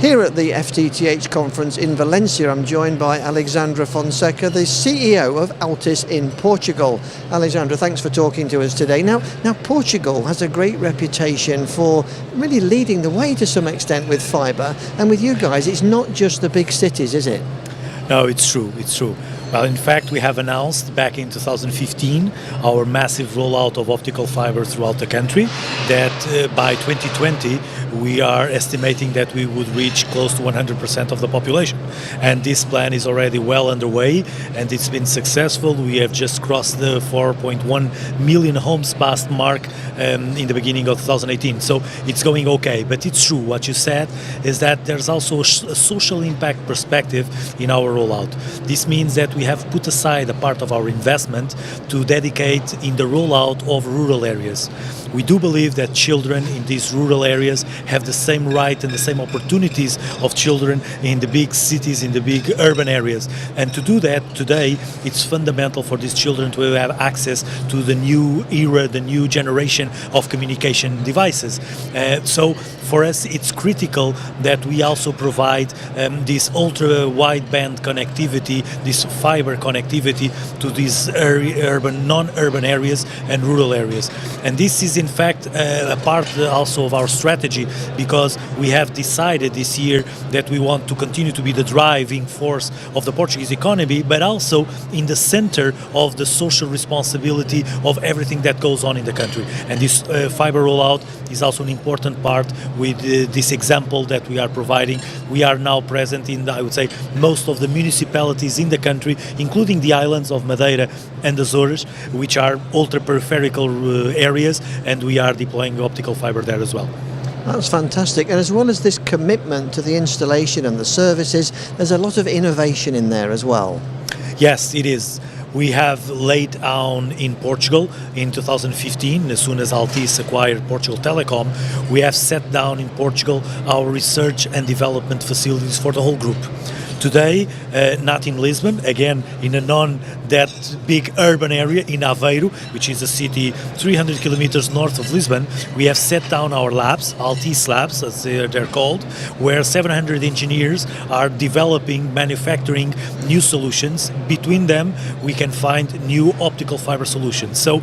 Here at the FTTH conference in Valencia, I'm joined by Alexandre Fonseca, the CEO of Altice in Portugal. Alexandre, thanks for talking to us today. Now, Portugal has a great reputation for really leading the way to some extent with fibre, and with you guys, it's not just the big cities, is it? No, it's true. Well, in fact, we have announced back in 2015 our massive rollout of optical fiber throughout the country, that by 2020 we are estimating that we would reach close to 100% of the population. And this plan is already well underway and it's been successful. We have just crossed the 4.1 million homes passed mark in the beginning of 2018. So it's going okay. But it's true, what you said is that there's also a social impact perspective in our rollout. This means that we have put aside a part of our investment to dedicate in the rollout of rural areas. We do believe that children in these rural areas have the same right and the same opportunities of children in the big cities, in the big urban areas. And to do that today, it's fundamental for these children to have access to the new era, the new generation of communication devices. So for us, it's critical that we also provide this ultra-wideband connectivity, this fiber connectivity to these urban, non-urban areas and rural areas. And this is in fact a part also of our strategy, because we have decided this year that we want to continue to be the driving force of the Portuguese economy, but also in the center of the social responsibility of everything that goes on in the country. And this fiber rollout is also an important part with this example that we are providing. We are now present in, I would say, most of the municipalities in the country, including the islands of Madeira and Azores, which are ultra-peripheral areas, and we are deploying optical fiber there as well. That's fantastic. And as well as this commitment to the installation and the services, there's a lot of innovation in there as well. Yes, it is. We have laid down in Portugal in 2015, as soon as Altice acquired Portugal Telecom, we have set down in Portugal our research and development facilities for the whole group. Today, not in Lisbon, again in a that big urban area in Aveiro, which is a city 300 kilometers north of Lisbon, we have set down our labs, Altice labs as they're called, where 700 engineers are developing, manufacturing new solutions. Between them, we can find new optical fiber solutions. So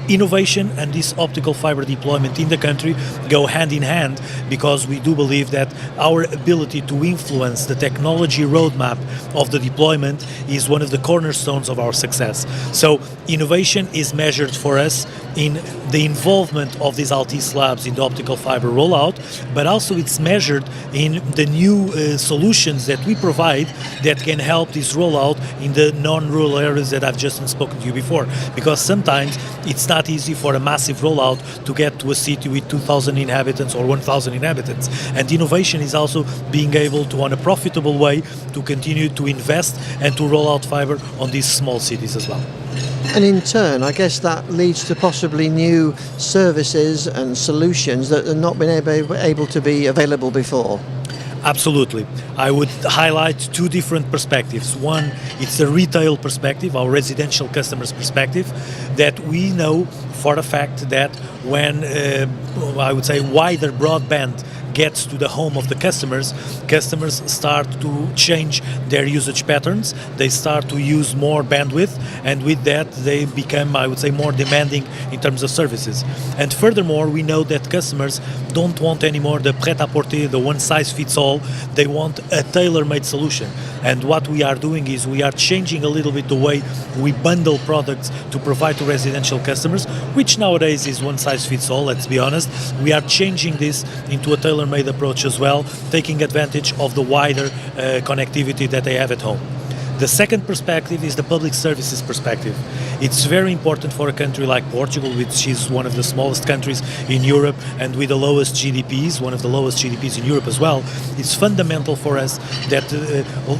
innovation and this optical fiber deployment in the country go hand in hand, because we do believe that our ability to influence the technology roadmap of the deployment is one of the cornerstones of our success. So innovation is measured for us in the involvement of these Altice labs in the optical fiber rollout, but also it's measured in the new solutions that we provide that can help this rollout in the non-rural areas that I've just spoken to you before. Because sometimes it's not easy for a massive rollout to get to a city with 2,000 inhabitants or 1,000 inhabitants. And innovation is also being able to, on a profitable way, to continue to invest and to roll out fiber on these small cities as well. And in turn, I guess that leads to possibly new services and solutions that have not been able to be available before. Absolutely. I would highlight two different perspectives. One, it's the retail perspective, our residential customers' perspective, that we know for a fact that when, I would say, wider broadband gets to the home of the customers start to change their usage patterns. They start to use more bandwidth, and with that they become, I would say, more demanding in terms of services. And furthermore, we know that customers don't want anymore the prêt-à-porter, the one-size-fits-all. They want a tailor-made solution. And what we are doing is we are changing a little bit the way we bundle products to provide to residential customers, which nowadays is one-size-fits-all, let's be honest. We are changing this into a tailor-made approach as well, taking advantage of the wider connectivity that they have at home. The second perspective is the public services perspective. It's very important for a country like Portugal, which is one of the smallest countries in Europe and with the lowest GDPs, one of the lowest GDPs in Europe as well. It's fundamental for us that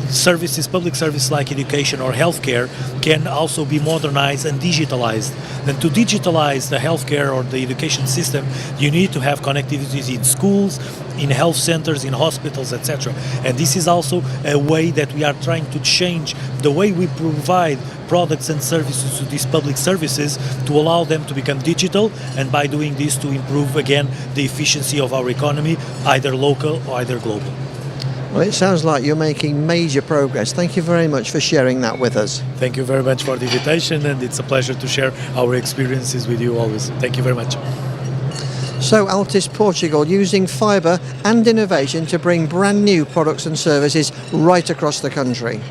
services, public services like education or healthcare, can also be modernized and digitalized. And to digitalize the healthcare or the education system, you need to have connectivity in schools, in health centers, in hospitals, etc. And this is also a way that we are trying to change the way we provide products and services to these public services to allow them to become digital, and by doing this to improve again the efficiency of our economy, either local or either global. Well, it sounds like you're making major progress. Thank you very much for sharing that with us. Thank you very much for the invitation, and it's a pleasure to share our experiences with you always. Thank you very much. So Altice Portugal using fibre and innovation to bring brand new products and services right across the country.